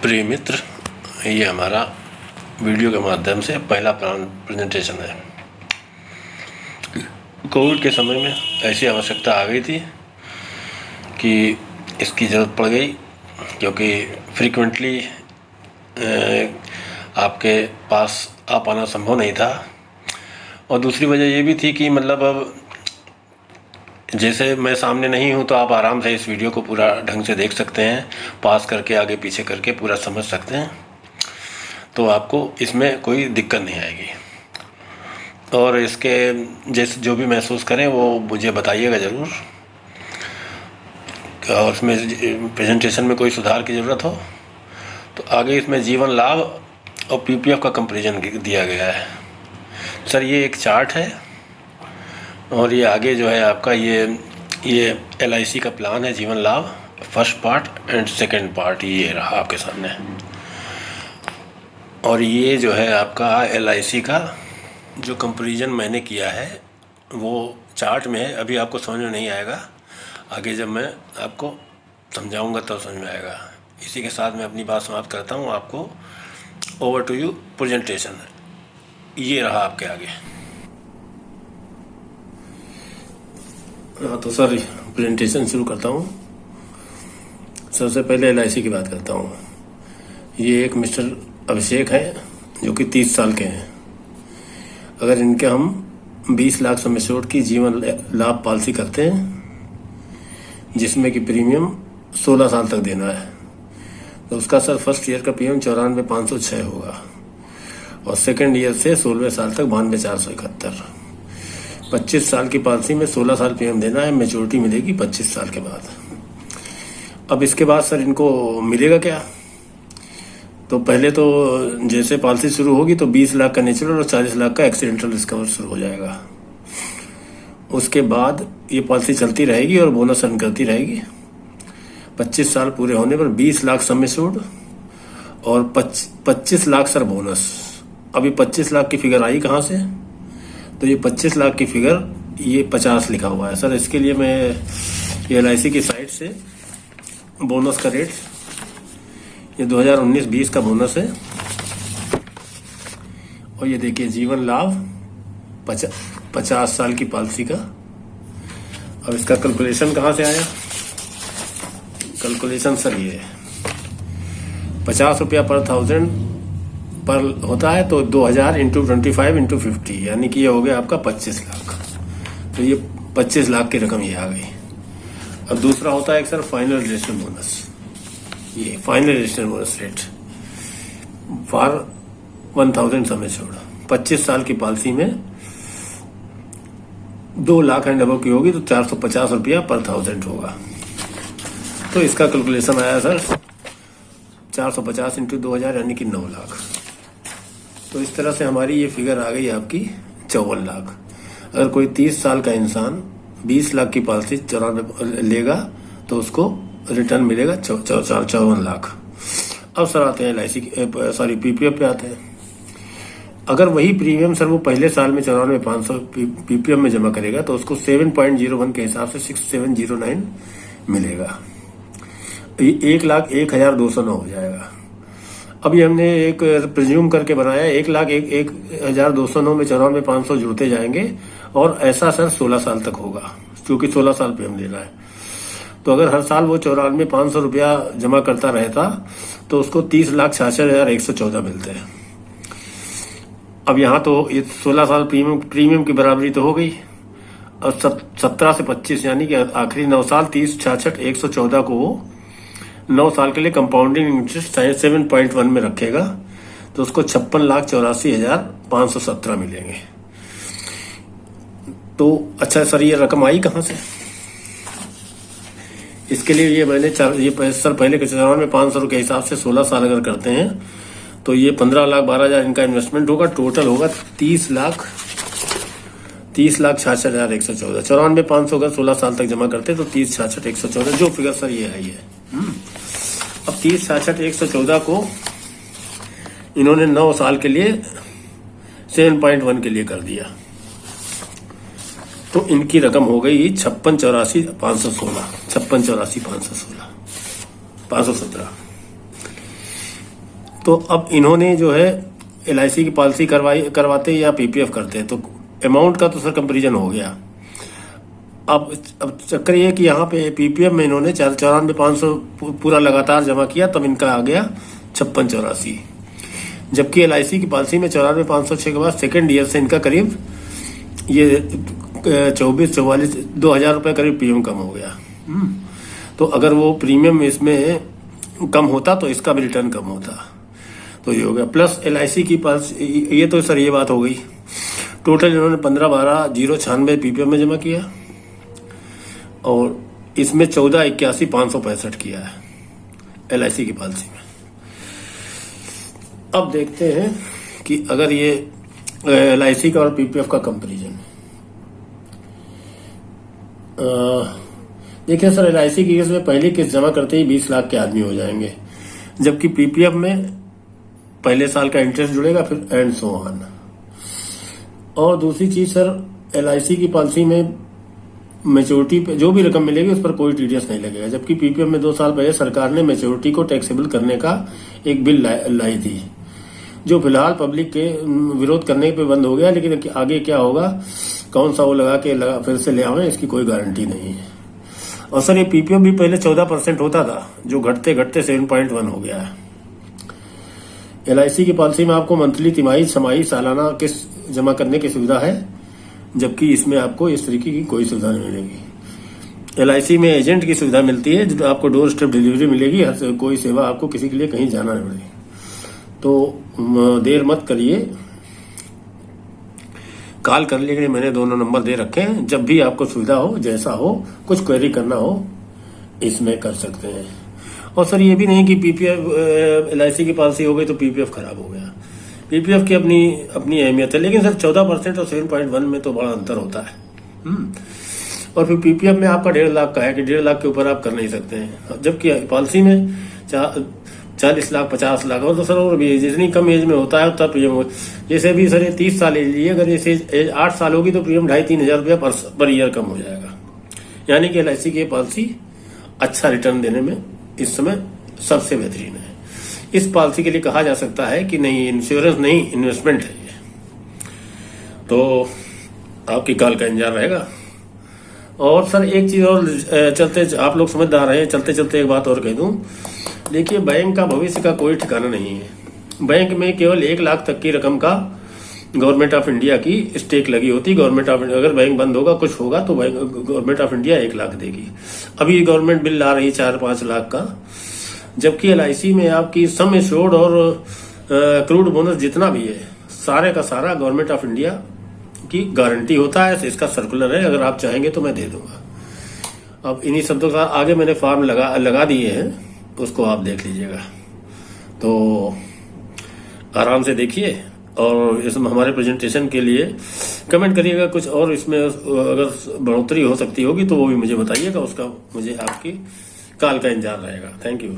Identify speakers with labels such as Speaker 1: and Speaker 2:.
Speaker 1: प्रिय मित्र, ये हमारा वीडियो के माध्यम से पहला प्रेजेंटेशन है। कोविड के समय में ऐसी आवश्यकता आ गई थी कि इसकी ज़रूरत पड़ गई, क्योंकि फ्रीक्वेंटली आपके पास आ पाना संभव नहीं था। और दूसरी वजह ये भी थी कि मतलब अब जैसे मैं सामने नहीं हूँ तो आप आराम से इस वीडियो को पूरा ढंग से देख सकते हैं, पास करके आगे पीछे करके पूरा समझ सकते हैं, तो आपको इसमें कोई दिक्कत नहीं आएगी। और इसके जैसे जो भी महसूस करें वो मुझे बताइएगा ज़रूर, और उसमें प्रेजेंटेशन में कोई सुधार की ज़रूरत हो तो आगे इसमें जीवन लाभ और पीपीएफ का कंपैरिजन दिया गया है। सर ये एक चार्ट है और ये आगे जो है आपका ये LIC का प्लान है, जीवन लाभ first part and second part ये रहा आपके सामने। और ये जो है आपका LIC का जो कंपैरिजन मैंने किया है वो चार्ट में है। अभी आपको समझ में नहीं आएगा, आगे जब मैं आपको समझाऊंगा तब समझ में आएगा। इसी के साथ मैं अपनी बात समाप्त करता हूँ। आपको ओवर टू यू प्रेजेंटेशन ये रहा आपके आगे। हाँ तो सर प्रेजेंटेशन शुरू करता हूँ। सबसे पहले LIC की बात करता हूँ। ये एक मिस्टर अभिषेक है जो कि 30 साल के हैं। अगर इनके हम 20 लाख सम एश्योर्ड की जीवन लाभ पॉलिसी करते हैं जिसमें कि प्रीमियम 16 साल तक देना है, तो उसका सर फर्स्ट ईयर का प्रीमियम 94,506 होगा और सेकेंड ईयर से 16वें साल तक 92,471। 25 साल की पॉलिसी में 16 साल प्रीमियम देना है, मेच्योरिटी मिलेगी 25 साल के बाद। अब इसके बाद सर इनको मिलेगा क्या? तो पहले तो जैसे पॉलिसी शुरू होगी तो 20 लाख का नेचुरल और 40 लाख का एक्सीडेंटल रिस्क कवर शुरू हो जाएगा। उसके बाद ये पॉलिसी चलती रहेगी और बोनस अर्न करती रहेगी। 25 साल पूरे होने पर 20 लाख सम एश्योर्ड और 25 लाख सर बोनस। अभी 25 लाख की फिगर आई कहाँ से? तो ये 25 लाख की फिगर ये 50 लिखा हुआ है सर। इसके लिए मैं ये LIC की साइट से बोनस का रेट, ये 2019-20 का बोनस है। और ये देखिए जीवन लाभ 50 साल की पॉलिसी का। अब इसका कैलकुलेशन कहाँ से आया? कैलकुलेशन सर ये 50 रुपया पर 1000 पर होता है, तो 2000 इंटू 25 इंटू 50, यानी कि ये हो गया आपका 25 लाख। तो ये 25 लाख की रकम ये आ गई। अब दूसरा होता है एक सर फाइनल रजिस्ट्रेशन बोनस। ये final registration bonus rate for 1000 sum assured. 25 साल की पॉलिसी में 2 लाख एंड अबव की होगी तो 450 रुपया पर 1000 होगा। तो इसका कैलकुलेशन आया सर 450 इंटू 2000 यानी कि 9 लाख। तो इस तरह से हमारी ये फिगर आ गई आपकी 54 लाख। अगर कोई 30 साल का इंसान 20 लाख की पॉलिसी 94 लेगा तो उसको रिटर्न मिलेगा 54 लाख। अब सर आते हैं LIC PPF पे आते हैं। अगर वही प्रीमियम सर वो पहले साल में 94,500 PPF में जमा करेगा तो उसको 7.01 के हिसाब से 6709 मिलेगा। 1,01,209 हो जाएगा। अभी हमने एक प्रिज्यूम करके बनाया 1,01,209 में 94,500 जुड़ते जाएंगे और ऐसा सर 16 साल तक होगा, क्योंकि 16 साल पे हम लेना है। तो अगर हर साल वो 94,500 रुपया जमा करता रहता तो उसको 30,66,114 मिलते हैं। अब यहाँ तो ये 16 साल प्रीमियम की बराबरी तो हो गई। और 17 से 25 यानी कि आखिरी 9 साल 30,66,114 को वो 9 साल के लिए कंपाउंडिंग इंटरेस्ट 7.1 में रखेगा तो उसको 56,84,517 मिलेंगे। तो अच्छा सर ये रकम आई कहाँ से? इसके लिए ये मैंने सर पहले के 94,500 के हिसाब से 16 साल अगर करते हैं तो ये 15,12,000 इनका इन्वेस्टमेंट होगा। टोटल होगा 30,66,114। 94,500 अगर 16 साल तक जमा करते तो 30,66,114 जो फिगर सर ये आई है। अब 30,66,114 को इन्होंने 9 साल के लिए 7.1 के लिए कर दिया तो इनकी रकम हो गई 56,84,516 517। तो अब इन्होंने जो है LIC की पॉलिसी करवाते या PPF करते, तो अमाउंट का तो सर कंपेरिजन हो गया। अब चक्कर ये कि यहाँ पे PPF में इन्होंने 94,500 पूरा लगातार जमा किया, तब इनका आ गया 5684, जबकि LIC की पॉलिसी में 94,506 के बाद सेकेंड ईयर से इनका करीब ये 24-44 2,000 रुपये करीब प्रीमियम कम हो गया। तो अगर वो प्रीमियम इसमें कम होता तो इसका भी रिटर्न कम होता, तो ये हो गया। प्लस LIC की पॉलिसी, ये तो सर ये बात हो गई। टोटल इन्होंने 15,12,096 PPF में जमा किया और इसमें 14,81,565 किया है LIC की पॉलिसी में। अब देखते हैं कि अगर ये LIC का और PPF का कंपैरिजन, देखिए सर LIC की केस में पहली किस्त जमा करते ही 20 लाख के आदमी हो जाएंगे, जबकि PPF में पहले साल का इंटरेस्ट जुड़ेगा फिर एंड सो ऑन। और दूसरी चीज सर LIC की पॉलिसी में मैच्योरिटी पे जो भी रकम मिलेगी उस पर कोई TDS नहीं लगेगा, जबकि PPF में 2 साल पहले सरकार ने मैच्योरिटी को टैक्सेबल करने का एक बिल लाई थी, जो फिलहाल पब्लिक के विरोध करने पे बंद हो गया। लेकिन आगे क्या होगा, कौन सा वो लगा फिर से ले आवे, इसकी कोई गारंटी नहीं है। और सर ये PPF भी पहले 14% होता था, जो घटते घटते 7.1 हो गया है। LIC की पॉलिसी में आपको मंथली, तिमाही, छमाही, सालाना किस्त जमा करने की सुविधा है, जबकि इसमें आपको इस तरीके की कोई सुविधा नहीं मिलेगी। LIC में एजेंट की सुविधा मिलती है, जो आपको डोर स्टेप डिलीवरी मिलेगी, हर कोई सेवा आपको किसी के लिए कहीं जाना नहीं पड़ेगी। तो देर मत करिए, कॉल कर लिए, मैंने दोनों नंबर दे रखे हैं। जब भी आपको सुविधा हो, जैसा हो, कुछ क्वेरी करना हो, इसमें कर सकते हैं। और सर ये भी नहीं कि PPF LIC की पॉलिसी हो गई तो PPF खराब हो गया। PPF की अपनी अहमियत है, लेकिन सर 14% और 7.1 में तो बड़ा अंतर होता है। और फिर PPF में आपका 1.5 लाख का है कि 1.5 लाख के ऊपर आप कर नहीं सकते हैं, जबकि पॉलिसी में 40 लाख, 50 लाख, और तो सर और भी जितनी कम एज में होता है उतना प्रीमियम हो। जैसे भी सर ये 30 साल एज लिए, अगर जैसे एज 8 साल होगी तो प्रीमियम 2,500-3,000 रुपया पर ईयर कम हो जाएगा। यानी कि LIC की पॉलिसी अच्छा रिटर्न देने में इस समय सबसे बेहतरीन है। इस पॉलिसी के लिए कहा जा सकता है कि नहीं, इंश्योरेंस नहीं, इन्वेस्टमेंट है ये। तो आपकी कॉल का इंतजार रहेगा। और सर एक चीज और, चलते आप लोग समझदार हैं, चलते चलते एक बात और कह दूं। देखिए, बैंक का भविष्य का कोई ठिकाना नहीं है। बैंक में केवल 1 लाख तक की रकम का गवर्नमेंट ऑफ इंडिया की स्टेक लगी होती। गवर्नमेंट ऑफ इंडिया, अगर बैंक बंद होगा, कुछ होगा, तो गवर्नमेंट ऑफ इंडिया 1 लाख देगी। अभी गवर्नमेंट बिल ला रही 4-5 लाख का, जबकि LIC में आपकी सम एश्योर्ड और क्रूड बोनस जितना भी है, सारे का सारा गवर्नमेंट ऑफ इंडिया की गारंटी होता है। इसका सर्कुलर है, अगर आप चाहेंगे तो मैं दे दूंगा। अब इन्हीं शब्दों का आगे मैंने फॉर्म लगा दिए हैं, उसको आप देख लीजिएगा। तो आराम से देखिए, और इसमें हमारे प्रेजेंटेशन के लिए कमेंट करिएगा। कुछ और इसमें अगर बढ़ोतरी हो सकती होगी तो वो भी मुझे बताइएगा, उसका मुझे आपकी कॉल का इंतजार रहेगा। Thank you.